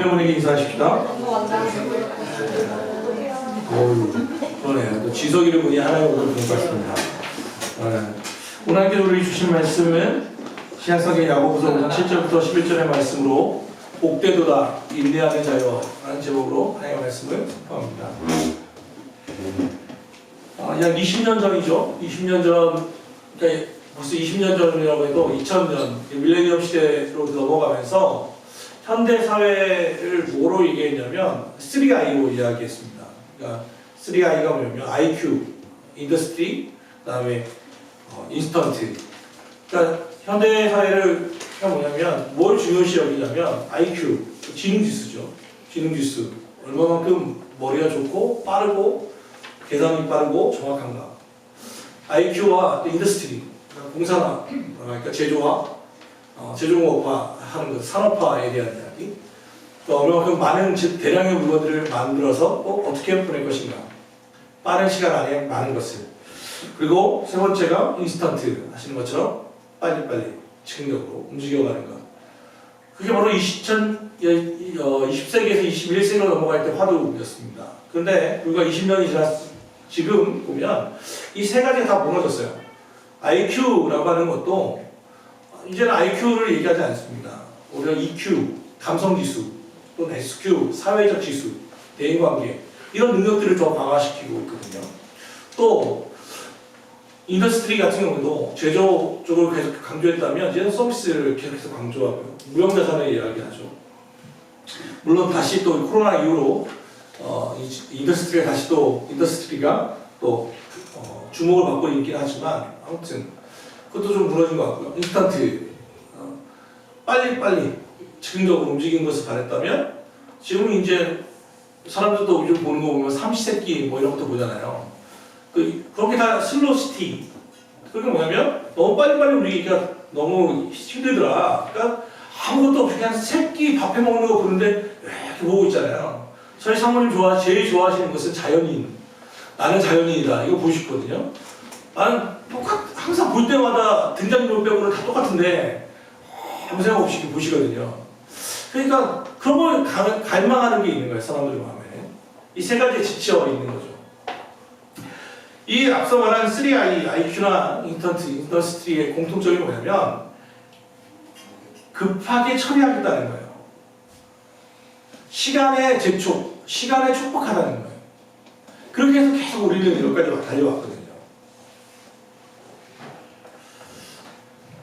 분에게 인사하십시다. 그러네요. 또 지석이를 보니 하나의 오늘 본것 같습니다. 오늘 함께 우리 주신 말씀은 신약성경 야고보서 7절부터 11절의 말씀으로 복되도다 인내하는 자여 라는 제목으로 하나님의 말씀을 선포합니다. 약 20년 전이죠. 20년 전, 그러니까 벌써 20년 전이라고 해도 2000년 밀레니엄 시대로 넘어가면서 현대 사회를 뭐로 얘기했냐면 3I로 이야기했습니다. 그러니까 3I가 뭐냐면 IQ, 인더스트리, 그다음에 인스턴트. 그러니까 현대 사회를 뭐냐면 뭘 중요시 여기냐면 IQ, 지능지수죠. 지능지수. 얼마만큼 머리가 좋고 빠르고 계산이 빠르고 정확한가. IQ와 인더스트리, 공산화, 그러니까 제조화, 제조공업화 하는 것, 산업화에 대한 이야기. 또 얼마만큼 많은 대량의 물건들을 만들어서 어떻게 보낼 것인가. 빠른 시간 안에 많은 것을. 그리고 세 번째가 인스턴트 하시는 것처럼 빨리빨리 즉흥적으로 움직여가는 것. 그게 바로 20세기에서 21세기로 넘어갈 때 화두였습니다. 그런데 우리가 20년이 지났 지금 보면 이 세 가지가 다 무너졌어요. IQ라고 하는 것도 이제는 IQ를 얘기하지 않습니다. 오히려 EQ, 감성지수, 또는 SQ, 사회적 지수, 대인관계 이런 능력들을 더 강화시키고 있거든요. 또 인더스트리 같은 경우도 제조 쪽을 계속 강조했다면 이제는 서비스를 계속해서 강조하고요. 무형자산을 이야기하죠. 물론 다시 또 코로나 이후로 인더스트리가 또 주목을 받고 있긴 하지만 아무튼 그것도 좀 무너진 것 같고요. 인스턴트 빨리빨리 즉흥적으로 움직이는 것을 바랬다면 지금 이제 사람들도 요즘 보는 거 보면 삼시세끼 뭐 이런 것도 보잖아요. 그런 게 다 슬로시티. 그게 뭐냐면 너무 빨리빨리 움직이기가 너무 힘들더라. 그러니까 아무것도 없이 그냥 새끼 밥 해먹는 거 보는데 이렇게 보고 있잖아요. 저희 사모님 제일 좋아하시는 것은 자연인. 나는 자연인이다. 이거 보시거든요. 나는 항상 볼 때마다 등장인물 빼고는 다 똑같은데 아무 생각 없이 보시거든요. 그러니까 그런 걸 갈망하는 게 있는 거예요. 사람들 마음에. 이 세 가지에 지쳐 있는 거죠. 이 앞서 말한 3I, IQ나 인더스트리의 공통점이 뭐냐면 급하게 처리하겠다는 거예요. 시간의 재촉, 시간에 촉박하다는 거예요. 그렇게 해서 계속 우리는 여기까지 달려왔거든요.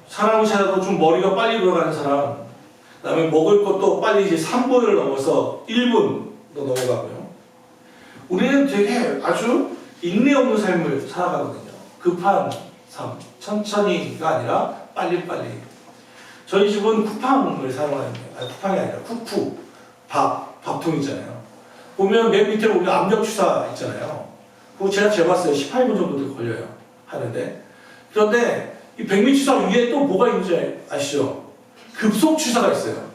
사람을 찾아도 좀 머리가 빨리 돌아가는 사람, 그 다음에 먹을 것도 빨리 이제 3분을 넘어서 1분도 넘어가고요. 우리는 되게 아주 인내 없는 삶을 살아가거든요. 급한 삶, 천천히가 아니라 빨리빨리. 저희 집은 쿠팡을 사용하는데, 쿠팡이 아니라 쿠쿠, 밥통 있잖아요. 보면 맨 밑에 보면 암벽 주사 있잖아요. 그거 제가 재봤어요. 18분 정도 걸려요. 하는데. 그런데 이 백미 주사 위에 또 뭐가 있는지 아시죠? 급속 주사가 있어요.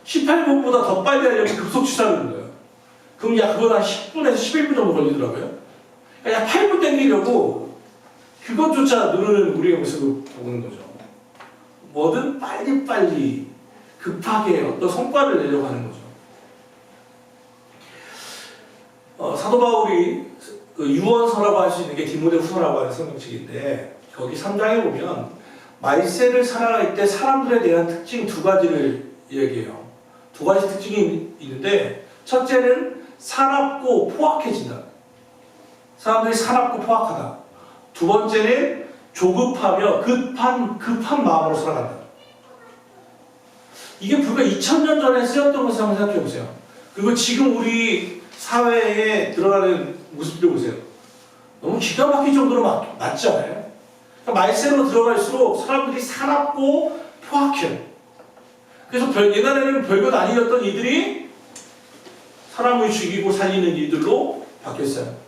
18분보다 더 빨리 하려면 급속 주사를 넣는 거예요. 그럼 그건 한 10분에서 11분 정도 걸리더라고요. 그냥 8분 땡기려고 그것조차 누르는 우리의 모습을 보는 거죠. 뭐든 빨리빨리 급하게 어떤 성과를 내려고 하는 거죠. 사도 바울이 유언서라고 할 수 있는 게 디모데후서라고 하는 성경책인데 거기 3장에 보면 말세를 살아갈 때 사람들에 대한 특징 두 가지를 얘기해요. 두 가지 특징이 있는데 첫째는 사납고 포악해진다. 사람들이 사납고 포악하다. 두 번째는 조급하며 급한 마음으로 살아간다. 이게 불과 2000년 전에 쓰였던 것을 한번 생각해 보세요. 그리고 지금 우리 사회에 드러나는 모습들 보세요. 너무 기가 막힐 정도로 맞지 않아요? 그러니까 말세로 들어갈수록 사람들이 사납고 포악해요. 그래서 옛날에는 별것 아니었던 이들이 사람을 죽이고 살리는 이들로 바뀌었어요.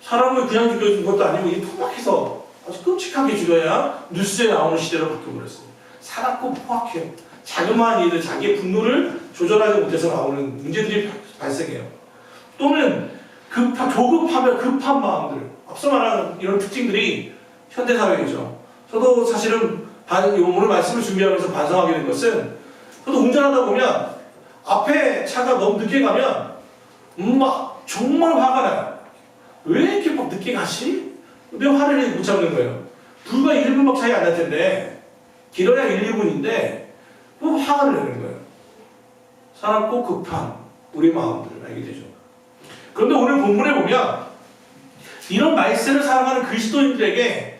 사람을 그냥 죽여준 것도 아니고 이 포악해서 아주 끔찍하게 죽여야 뉴스에 나오는 시대로 바뀌어버렸어요. 사납고 포악해요. 자그마한 일을 자기의 분노를 조절하지 못해서 나오는 문제들이 발생해요. 또는 조급하며 급한 마음들. 앞서 말한 이런 특징들이 현대사회이죠. 저도 사실은 오늘 말씀을 준비하면서 반성하게 된 것은 저도 운전하다 보면 앞에 차가 너무 늦게 가면 막 정말 화가 나요. 왜 이렇게 막 늦게 가시? 내 화를 못 참는 거예요. 불과 1분밖에 차이 안 날 텐데 길어야 1, 2분인데 뭐 화가 내는 거예요. 사납고 급한 우리 마음들을 알게 되죠. 그런데 오늘 본문에 보면 이런 말세를 살아가는 그리스도인들에게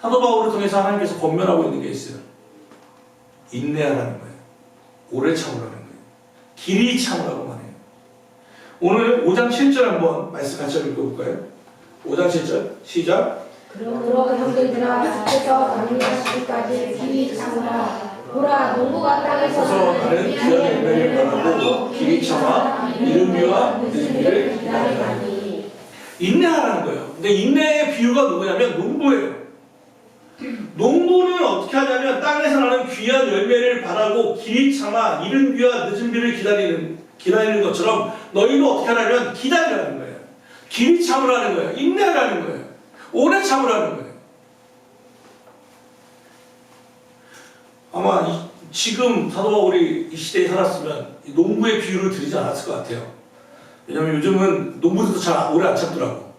사도 바울을 통해서 하나님께서 권면하고 있는 게 있어요. 인내하라는 거예요. 오래 참으라는 거예요. 길이 참으라고 하네요. 오늘 5장 7절 한번 말씀 같이 읽어볼까요? 5장 7절 시작. 그러므로 형제들아 주께서 강림하시기까지 길이 참으라. 보라 농부가 땅에서 나는 귀한 열매를 바라고 길이 참아 이른비와 늦은비를 기다리나니. 인내하라는 거예요. 근데 인내의 비유가 누구냐면 농부예요. 농부는 어떻게 하냐면 땅에서 나는 귀한 열매를 바라고 길이 참아 이른 비와 늦은 비를 기다리는 것처럼 너희도 어떻게 하냐면 기다리라는 거예요. 길이 참으라는 거예요. 인내하라는 거예요. 오래 참으라는 거예요. 아마 지금 사도 바울이 이 시대에 살았으면 농부의 비유를 드리지 않았을 것 같아요. 왜냐면 요즘은 농부들도 잘 오래 안 참더라고.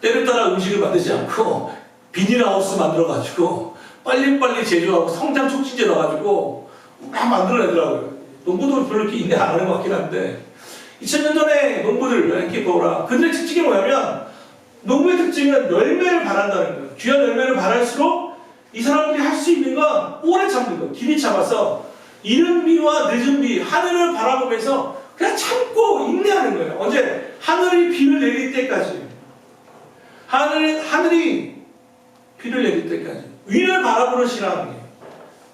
때를 따라 음식을 만들지 않고 비닐하우스 만들어가지고 빨리빨리 제조하고 성장 촉진제 넣어가지고 막 만들어내더라고요. 농부도 별로 이렇게 인내 안 하는 것 같긴 한데 2000년 전에 농부들 이렇게 보라. 그들의 특징이 뭐냐면 농부의 특징은 열매를 바란다는 거예요. 귀한 열매를 바랄수록 이 사람들이 할 수 있는 건 오래 참는 거예요. 길이 참아서 이른 비와 늦은 비 하늘을 바라보면서 그냥 참고 인내하는 거예요. 언제? 하늘이 비를 내릴 때까지. 하늘이 비를 내릴 때까지. 위를 바라보는 신앙이에요.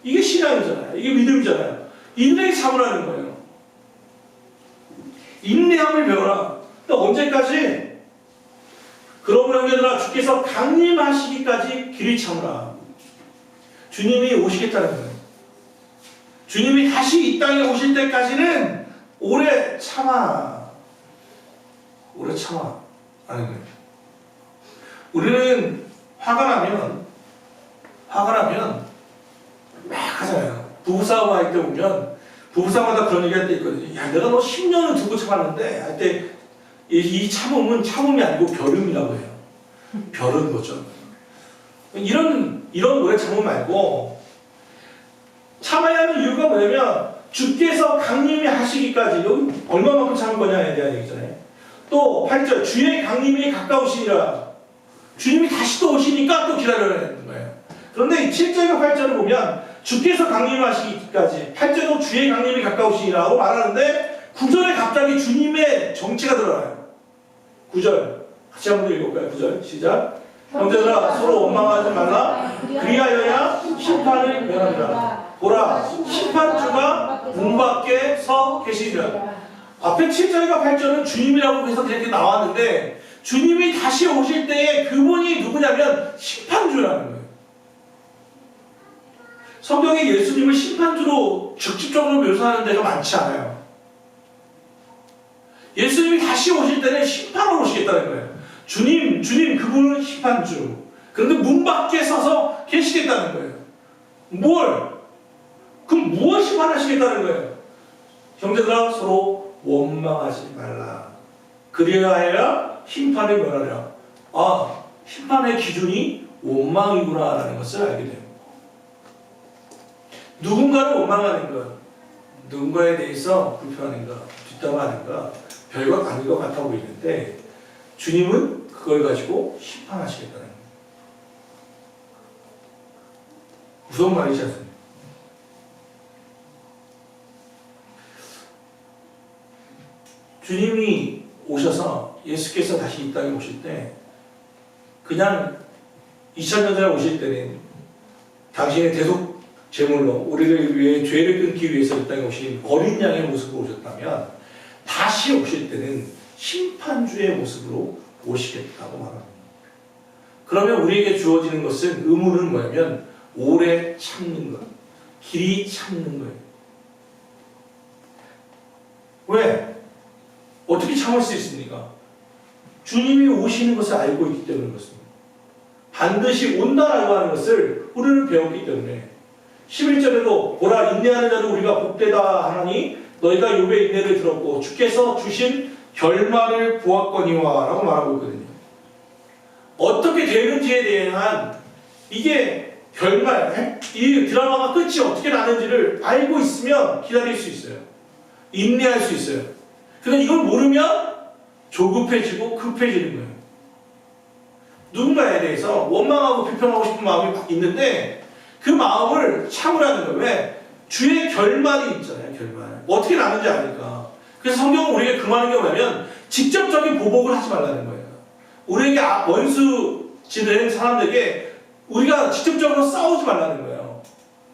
이게 신앙이잖아요. 이게 믿음이잖아요. 인내에 참으라는 거예요. 인내함을 배워라. 언제까지? 그러므로 형제들아 주께서 강림하시기까지 길이 참으라. 주님이 오시겠다는 거예요. 주님이 다시 이 땅에 오실 때까지는 오래 참아. 오래 참아. 하는 거예요. 우리는 화가 나면 막 하잖아요. 부부싸움 할 때 보면 부부싸움마다 그런 얘기 할 때 있거든요. 야, 내가 너 10년을 두고 참았는데 할 때 이 참음은 참음이 아니고 벼름이라고 해요. 벼른 거죠. 이런 오래 참음 말고 참아야 하는 이유가 뭐냐면 주께서 강림이 하시기까지 여기 얼마만큼 참을 거냐에 대한 얘기잖아요. 또 8절 주의 강림이 가까우시니라. 주님이 다시 또 오시니까 또 기다려야 되는 거예요. 그런데 7절과 8절을 보면 주께서 강림하시기까지 8절도 주의 강림이 가까우시니라고 말하는데 9절에 갑자기 주님의 정체가 들어가요. 9절 같이 한번 읽어볼까요? 9절 시작. 형제들아 서로 원망하지 말라. 그리하여야 심판을 면하리라. 보라 심판주가 문 밖에 서 계시리라. 앞에 7절과 8절은 주님이라고 해서 이렇게 나왔는데 주님이 다시 오실 때에 그분이 누구냐면 심판주라는 거예요. 성경에 예수님을 심판주로 직접적으로 묘사하는 데가 많지 않아요. 예수님이 다시 오실 때는 심판으로 오시겠다는 거예요. 주님 그분은 심판주. 그런데 문 밖에 서서 계시겠다는 거예요. 그럼 무엇 심판하시겠다는 거예요? 형제들아 서로 원망하지 말라. 그리하여야 심판을 면하리라. 아, 심판의 기준이 원망이구나라는 것을 알게 됩니다. 누군가를 원망하는 것, 누군가에 대해서 불평하는 것, 뒷담화하는 것, 별것 아닌 것 같아 보이는데 주님은 그걸 가지고 심판하시겠다는 거예요. 무서운 말이지 않습니까? 주님이 오셔서 예수께서 다시 이 땅에 오실 때 그냥 2000년 전에 오실 때는 당신의 대속 제물로 우리를 위해 죄를 끊기 위해서 이 땅에 오신 어린 양의 모습으로 오셨다면 다시 오실 때는 심판주의 모습으로 오시겠다고 말합니다. 그러면 우리에게 주어지는 것은 의무는 뭐냐면 오래 참는 것, 길이 참는 거예요. 왜? 어떻게 참을 수 있습니까? 주님이 오시는 것을 알고 있기 때문에 그렇습니다. 반드시 온다라고 하는 것을 우리는 배웠기 때문에 11절에도 보라 인내하는 자는 우리가 복되다 하나니 너희가 욥의 인내를 들었고 주께서 주신 결말을 보았거니와 라고 말하고 있거든요. 어떻게 되는지에 대한 이게 결말, 이 드라마가 끝이 어떻게 나는지를 알고 있으면 기다릴 수 있어요. 인내할 수 있어요. 근데 이걸 모르면 조급해지고 급해지는 거예요. 누군가에 대해서 원망하고 비평하고 싶은 마음이 있는데 그 마음을 참으라는 거예요. 왜? 주의 결말이 있잖아요. 결말. 어떻게 나는지 아니까. 그래서 성경은 우리에게 금하는 게 뭐냐면 직접적인 보복을 하지 말라는 거예요. 우리에게 원수지는 사람들에게 우리가 직접적으로 싸우지 말라는 거예요.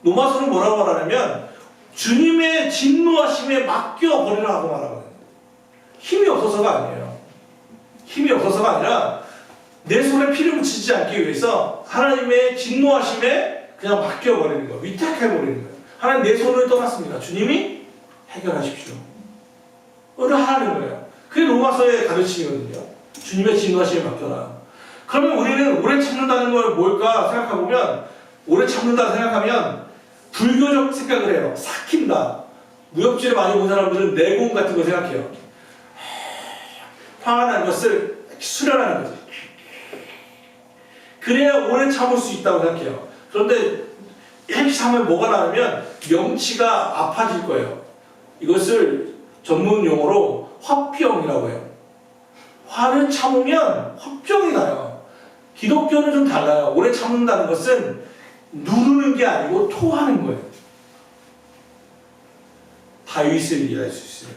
로마서는 뭐라고 말하냐면 주님의 진노하심에 맡겨버리라고 말하거든요. 힘이 없어서가 아니에요. 힘이 없어서가 아니라 내 손에 피를 묻히지 않기 위해서 하나님의 진노하심에 그냥 맡겨버리는 거예요. 위탁해버리는 거예요. 하나님 내 손을 떠났습니다. 주님이 해결하십시오. 를 하라는 거예요. 그게 로마서의 가르침이거든요. 주님의 진노하심에 맡겨라. 그러면 우리는 오래 참는다는 걸 뭘까 생각해보면 오래 참는다 생각하면 불교적 생각을 해요. 삭힌다. 무협지를 많이 본 사람들은 내공 같은 거 생각해요. 화가 난 것을 수련하는 거죠. 그래야 오래 참을 수 있다고 생각해요. 그런데 이렇게 참으면 뭐가 나냐면 명치가 아파질 거예요. 이것을 전문 용어로 화병이라고 해요. 화를 참으면 화병이 나요. 기독교는 좀 달라요. 오래 참는다는 것은 누르는 게 아니고 토하는 거예요. 다윗을 이해할 수 있어요.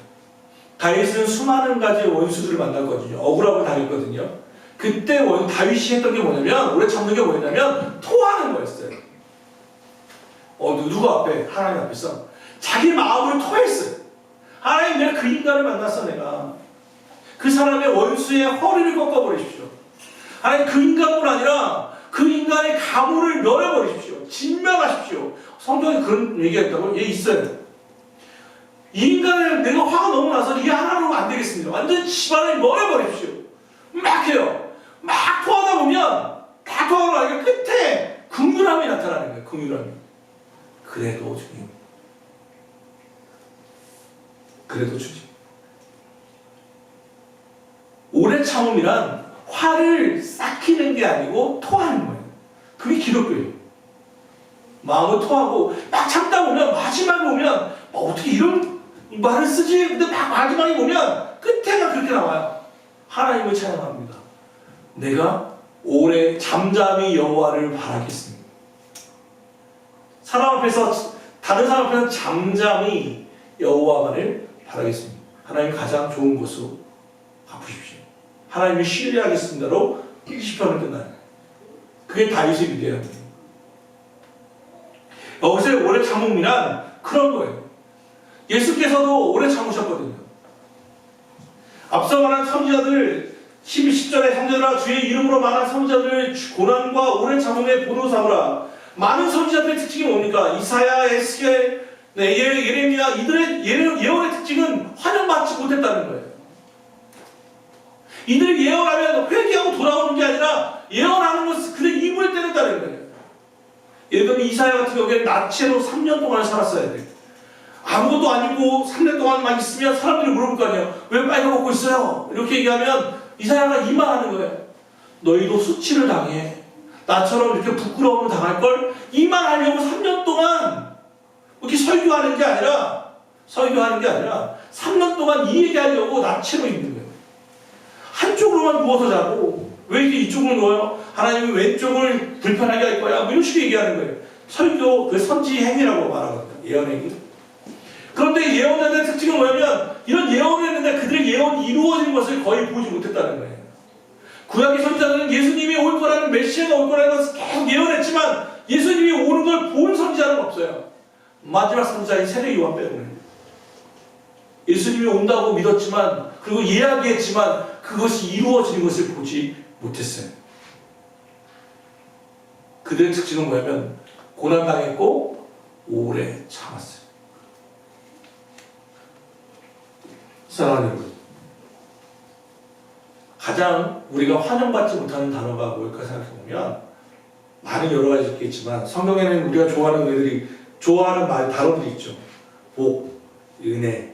다윗은 수많은 가지 원수들을 만났거든요. 억울하고 당했거든요. 그때 다윗이 했던 게 뭐냐면 오래 참는 게 뭐냐면 토하는 거였어요. 누구 앞에? 하나님 앞에서 자기 마음을 토했어요. 하나님 내가 그 인간을 만났어. 내가 그 사람의 원수의 허리를 꺾어버리십시오. 하나님 그 인간뿐 아니라 그 인간의 가문을 멸해버리십시오. 진멸하십시오. 성경에 그런 얘기가 있어요. 이 인간을 내가 화가 너무 나서 이 하나로 안 되겠습니다. 완전 집안을 멸해버리십시오. 막 해요. 막 토하다 보면 다 토하고 나니까 끝에 긍휼함이 나타나는 거예요. 긍휼함이. 그래도 주님. 그래도 주님. 오래 참음이란 화를 삭히는 게 아니고 토하는 거예요. 그게 기독교예요. 마음을 토하고 막 참다 보면 마지막에 보면 어떻게 이런 말을 쓰지? 근데 막 마지막에 보면 끝에가 그렇게 나와요. 하나님을 찬양합니다. 내가 오래 잠잠히 여호와를 바라겠습니다. 사람 앞에서 다른 사람 앞에서 잠잠히 여호와만을 바라겠습니다. 하나님 가장 좋은 것으로 갚으십시오. 하나님을 신뢰하겠습니다로 시편을 끝나요. 그게 다윗의 위대함이에요. 여기서 오래 참음이란 그런 거예요. 예수께서도 오래 참으셨거든요. 앞서 말한 선지자들 12절에 형제들아 주의 이름으로 말한 선지자들 고난과 오래 참음의 본으로 삼으라. 많은 선지자들의 특징이 뭡니까? 이사야, 에스겔, 예레미야 이들의 예언의 특징은 환영받지 못했다는 거예요. 이들이 예언하면 회개하고 돌아오는 게 아니라 예언하는 것을 그들 입을 때렸다는 거예요. 예를 들면 이사야 같은 경우에는 나체로 3년 동안 살았어야 돼요. 아무것도 아니고 3년 동안만 있으면 사람들이 물어볼 거 아니에요. 왜 빨개 먹고 있어요? 이렇게 얘기하면 이사야가 이 말하는 거예요. 너희도 수치를 당해. 나처럼 이렇게 부끄러움을 당할 걸 이 말 하려고 3년 동안 이렇게 설교하는 게 아니라 3년 동안 이 얘기하려고 나체로 있는 거예요. 한쪽으로만 누워서 자고 왜 이렇게 이쪽으로 누워요? 하나님이 왼쪽을 불편하게 할 거야. 뭐 이런 식으로 얘기하는 거예요. 설교, 그 선지 행위라고 말하거든요. 예언 행위. 그런데 예언자들의 특징은 뭐냐면 이런 예언을 했는데 그들의 예언이 이루어진 것을 거의 보지 못했다는 거예요. 구약의 선지자들은 예수님이 올 거라는 메시아가 올 거라는 것을 계속 예언했지만 예수님이 오는 걸 본 선지자는 없어요. 마지막 선지자인 세례 요한 빼고는. 예수님이 온다고 믿었지만 그리고 이야기했지만 그것이 이루어지는 것을 보지 못했어요. 그들의 특징은 뭐냐면 고난당했고 오래 참았어요. 사랑하는 여러분, 가장 우리가 환영받지 못하는 단어가 뭘까 생각해보면 많은 여러 가지 있겠지만 성경에는 우리가 좋아하는 의들이 좋아하는 말 단어들이 있죠. 복, 은혜,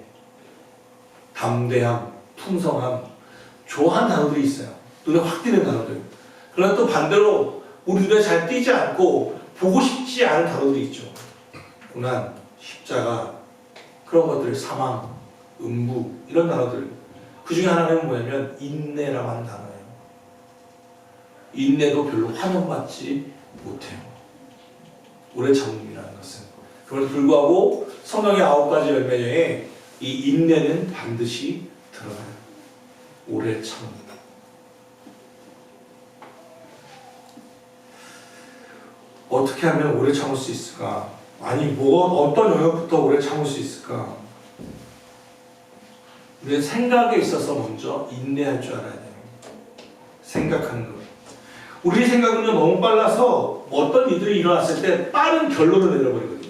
담대함, 풍성함. 좋아하는 단어들이 있어요. 눈에 확 띄는 단어들. 그러나 또 반대로 우리 눈에 잘 띄지 않고 보고 싶지 않은 단어들이 있죠. 고난, 십자가, 그런 것들, 사망, 음부, 이런 단어들. 그 중에 하나는 뭐냐면 인내라고 하는 단어예요. 인내도 별로 환영받지 못해요. 오래 참음이라는 것은. 그럼에도 불구하고 성경의 9가지 열매 중에 이 인내는 반드시 들어가요. 오래 참음. 어떻게 하면 오래 참을 수 있을까? 아니, 어떤 영역부터 오래 참을 수 있을까? 우리는 생각에 있어서 먼저 인내할 줄 알아야 돼요. 생각하는 것. 우리 생각은 너무 빨라서 어떤 일들이 일어났을 때 빠른 결론을 내려버리거든요.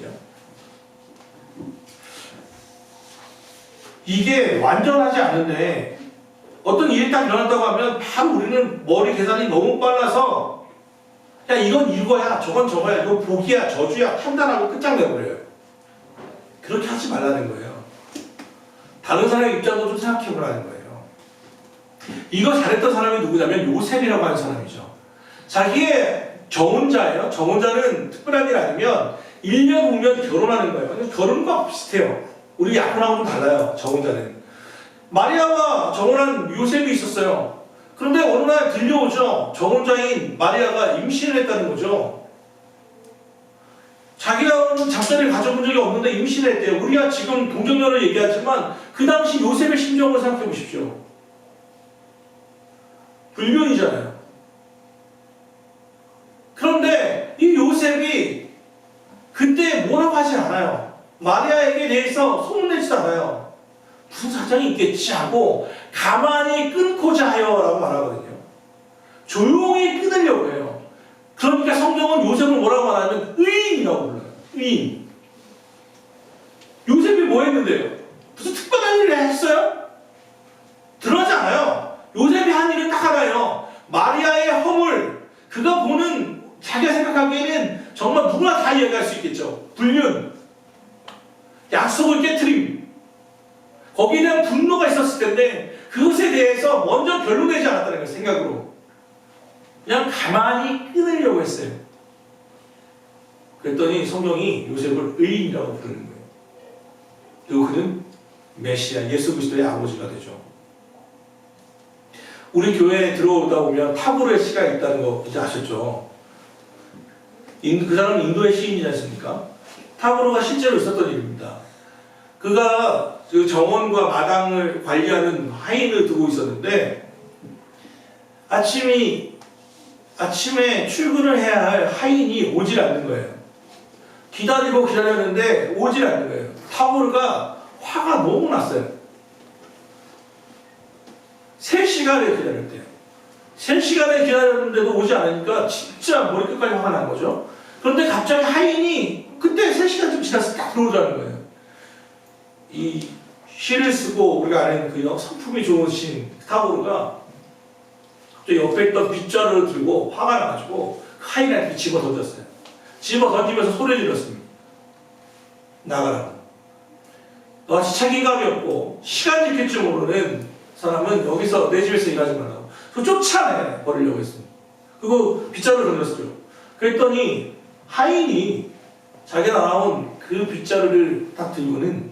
이게 완전하지 않은데 어떤 일이 딱 일어났다고 하면 바로 우리는 머리 계산이 너무 빨라서 야, 이건 이거야, 저건 저거야, 이거 복이야, 저주야 판단하고 끝장내버려요. 그렇게 하지 말라는 거예요. 다른 사람의 입장도 좀 생각해보라는 거예요. 이거 잘했던 사람이 누구냐면 요셉이라고 하는 사람이죠. 자기의 정혼자예요. 정혼자는 특별한 일 아니면 1년 후면 결혼하는 거예요. 결혼과 비슷해요. 우리 약혼하고는 달라요. 정혼자는. 마리아와 정혼한 요셉이 있었어요. 그런데 어느 날 들려오죠. 정혼자인 마리아가 임신을 했다는 거죠. 자기는 잠자리를 가져본 적이 없는데 임신을 했대요. 우리가 지금 동정녀를 얘기하지만 그 당시 요셉의 심정을 생각해 보십시오. 불륜이잖아요. 그런데 이 요셉이 그때 뭐라고 하지 않아요. 마리아에게 대해서 소문내지도 않아요. 무슨 사정이 있겠지 하고 가만히 끊고자 하여 라고 말하거든요. 조용히 끊으려고 해요. 그러니까 성경은 요셉을 뭐라고 말하냐면 의인이라고 불러요. 의인. 요셉이 뭐 했는데요? 무슨 특별한 일을 했어요? 들어가지 않아요. 요셉이 한 일은 딱 하나예요. 마리아의 허물, 그가 보는 자기가 생각하기에는 정말 누구나 다 이해할 수 있겠죠. 불륜, 약속을 깨트림, 거기에 대한 분노가 있었을 텐데 그것에 대해서 먼저 결론내지 않았다는 거예요. 생각으로 그냥 가만히 끊으려고 했어요. 그랬더니 성경이 요셉을 의인이라고 부르는 거예요. 그리고 그는 메시아 예수 그리스도의 아버지가 되죠. 우리 교회에 들어오다 보면 타고르의 시가 있다는 거 이제 아셨죠? 그 사람은 인도의 시인이지 않습니까? 타고르가 실제로 있었던 일입니다. 그가 그 정원과 마당을 관리하는 하인을 두고 있었는데 아침에 출근을 해야 할 하인이 오질 않는 거예요. 기다리고 기다렸는데 오질 않는 거예요. 타고르가 화가 너무 났어요. 3시간을 기다렸대요. 3시간을 기다렸는데도 오지 않으니까 진짜 머리끝까지 화가 난 거죠. 그런데 갑자기 하인이 그때 3시간쯤 지나서 딱 들어오자는 거예요. 이 시를 쓰고 우리가 아는 그 성품이 좋으신 타고르가 또 옆에 있던 빗자루를 들고 화가 나가지고 하인한테 집어 던졌어요. 집어 던지면서 소리 질렀습니다. 나가라고. 너같이 책임감이 없고 시간 지킬 줄 모르는 사람은 여기서 내 집에서 일하지 말라고. 그 쫓아내 버리려고 했습니다. 그리고 빗자루를 던졌죠. 그랬더니 하인이 자기가 나온 그 빗자루를 딱 들고는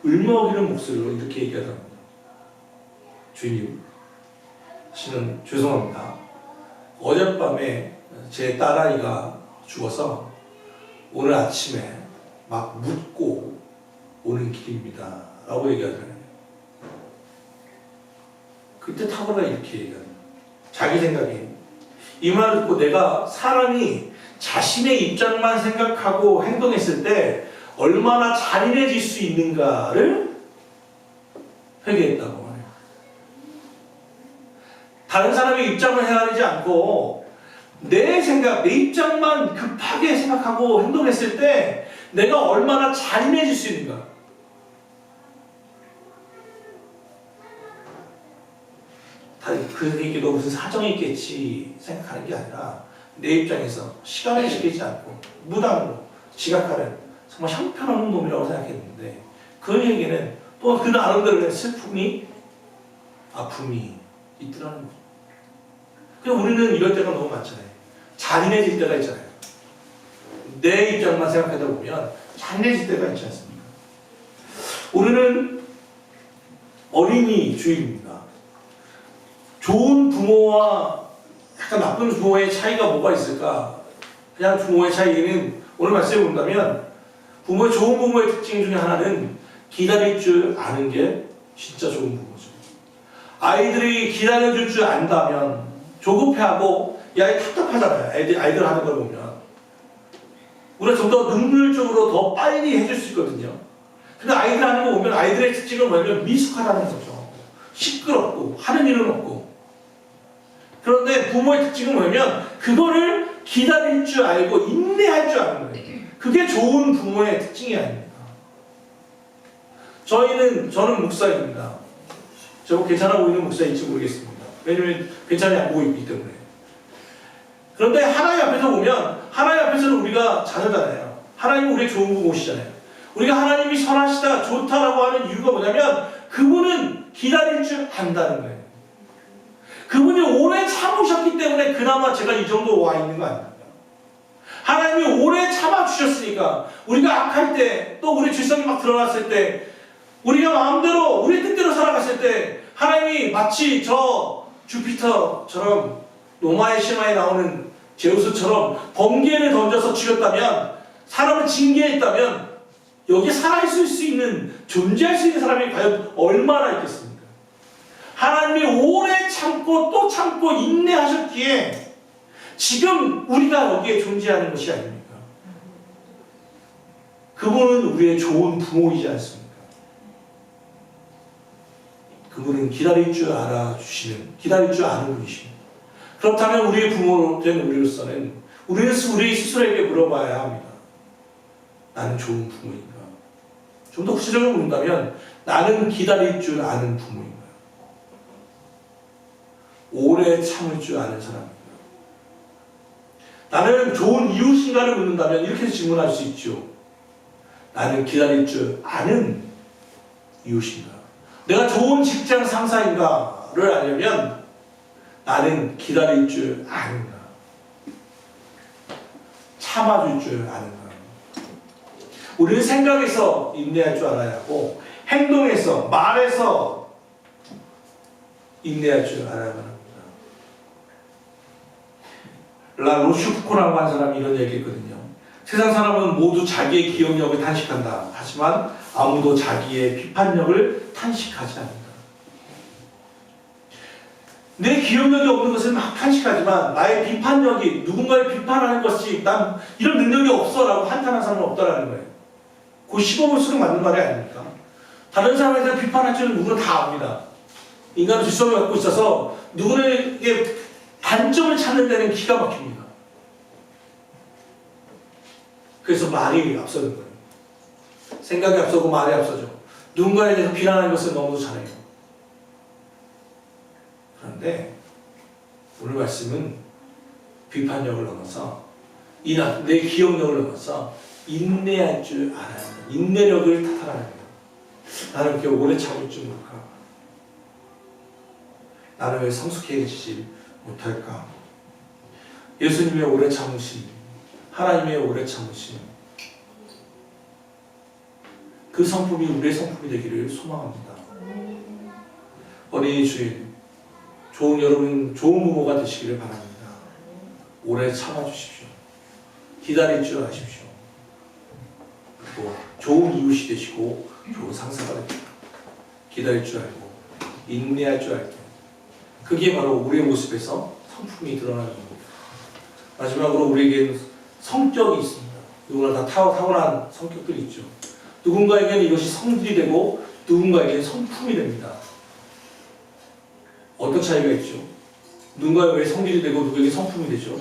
울먹이는 목소리로 이렇게 얘기하더랍니다. 주님, 저는 죄송합니다. 어젯밤에 제 딸아이가 죽어서 오늘 아침에 막 묻고 오는 길입니다. 라고 얘기하더라고요. 그때 타고가 이렇게 얘기합니다. 자기 생각에 이 말을 듣고 내가 사람이 자신의 입장만 생각하고 행동했을 때 얼마나 잔인해질 수 있는가를 회개했다고 말해요. 다른 사람의 입장을 헤아리지 않고 내 생각, 내 입장만 급하게 생각하고 행동했을 때 내가 얼마나 잔인해질 수 있는가. 그에게도 무슨 사정이 있겠지 생각하는 게 아니라 내 입장에서 시간을 지키지 않고 무당으로 지각하는 정말 형편없는 놈이라고 생각했는데 그에게는 또 그 나름대로의 슬픔이 아픔이 있더라는 거죠. 그냥 우리는 이럴 때가 너무 많잖아요. 잔인해질 때가 있잖아요. 내 입장만 생각하다 보면 잔인해질 때가 있지 않습니까? 우리는 어린이 주일입니다. 좋은 부모와 약간 나쁜 부모의 차이가 뭐가 있을까? 그냥 부모의 차이는 오늘 말씀에 본다면 좋은 부모의 특징 중에 하나는 기다릴 줄 아는 게 진짜 좋은 부모죠. 아이들이 기다려줄 줄 안다면 조급해하고 야 답답하잖아요. 아이들 하는 걸 보면 우리가 좀 더 능률적으로 더 빨리 해줄 수 있거든요. 근데 아이들 하는 거 보면 아이들의 특징은 뭐냐면 미숙하다는 거죠. 시끄럽고 하는 일은 없고. 그런데 부모의 특징은 뭐냐면 그거를 기다릴 줄 알고 인내할 줄 아는 거예요. 그게 좋은 부모의 특징이 아닙니다. 저는 목사입니다. 저거 괜찮아 보이는 목사일지 모르겠습니다. 왜냐면 괜찮이 안 보이기 때문에. 그런데 하나님 앞에서 보면 하나님 앞에서는 우리가 자녀잖아요. 하나님은 우리의 좋은 부모시잖아요. 우리가 하나님이 선하시다 좋다라고 하는 이유가 뭐냐면 그분은 기다릴 줄 안다는 거예요. 그분이 오래 참으셨기 때문에 그나마 제가 이 정도 와 있는 거 아닙니까? 하나님이 오래 참아주셨으니까 우리가 악할 때 또 우리 죄성이 막 드러났을 때 우리가 마음대로 우리 뜻대로 살아갔을 때 하나님이 마치 저 주피터처럼 로마의 신화에 나오는 제우스처럼 번개를 던져서 죽였다면 사람을 징계했다면 여기에 살아있을 수 있는 존재할 수 있는 사람이 과연 얼마나 있겠습니까? 하나님이 오래 참고 또 참고 인내하셨기에 지금 우리가 여기에 존재하는 것이 아닙니까? 그분은 우리의 좋은 부모이지 않습니까? 그분은 기다릴 줄 알아주시는, 기다릴 줄 아는 분이십니다. 그렇다면 우리의 부모된 우리로서는 우리 스스로에게 물어봐야 합니다. 나는 좋은 부모인가? 좀 더 구체적으로 묻는다면 나는 기다릴 줄 아는 부모인가? 오래 참을 줄 아는 사람인가? 나는 좋은 이웃인가를 묻는다면 이렇게 질문할 수 있죠. 나는 기다릴 줄 아는 이웃인가? 내가 좋은 직장 상사인가를 알려면 나는 기다릴 줄 아는가? 참아줄 줄 아는가? 우리는 생각에서 인내할 줄 알아야 하고 행동에서, 말에서 인내할 줄 알아야만 합니다. 라 로슈프코라고 한 사람이 이런 얘기했거든요. 세상 사람은 모두 자기의 기억력을 탄식한다. 하지만 아무도 자기의 비판력을 탄식하지 않는다. 내 기억력이 없는 것은 막 탄식하지만 나의 비판력이 누군가를 비판하는 것이 난 이런 능력이 없어 라고 한탄하는 사람은 없다라는 거예요. 그 시범을수록 맞는 말이 아닙니까? 다른 사람에 대한 비판할 줄은 누구나 다 압니다. 인간은 질성을 갖고 있어서 누구에게 단점을 찾는 데는 기가 막힙니다. 그래서 말이 앞서는 거예요. 생각이 앞서고 말이 앞서죠. 누군가에 대해서 비난하는 것은 너무도 잘해요. 그런데 오늘 말씀은 비판력을 넘어서 내 기억력을 넘어서 인내할 줄 알아야 합니다. 인내력을 타탄하는 거예요. 나는 그렇게 오래 참을 줄 모를까? 나는 왜 성숙해지지 못할까? 예수님의 오래 참으심, 하나님의 오래 참으심, 그 성품이 우리의 성품이 되기를 소망합니다. 어린이 주일, 여러분 좋은 부모가 되시기를 바랍니다. 오래 참아주십시오. 기다릴 줄 아십시오. 그리고 좋은 이웃이 되시고 좋은 상사가 됩니다. 기다릴 줄 알고 인내할 줄 알고 그게 바로 우리의 모습에서 성품이 드러나는 겁니다. 마지막으로 우리에게는 성격이 있습니다. 누구나 다 타고난 성격들이 있죠. 누군가에게는 이것이 성질이 되고 누군가에게는 성품이 됩니다. 어떤 차이가 있죠? 누군가에 왜 성질이 되고 누구에게 성품이 되죠?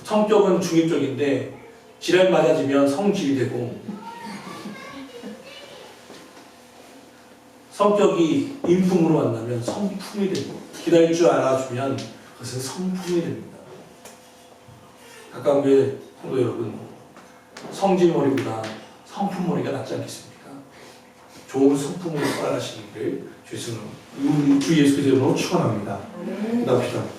성격은 중립적인데 지랄 맞아지면 성질이 되고 성격이 인품으로 만나면 성품이 되고 기다릴 줄 알아주면 그것은 성품이 됩니다. 가까운 교회 성도 여러분, 성질머리보다 성품머리가 낫지 않겠습니까? 좋은 성품으로 살아가시기를 주 예수께서 축원합니다. 기도합시다.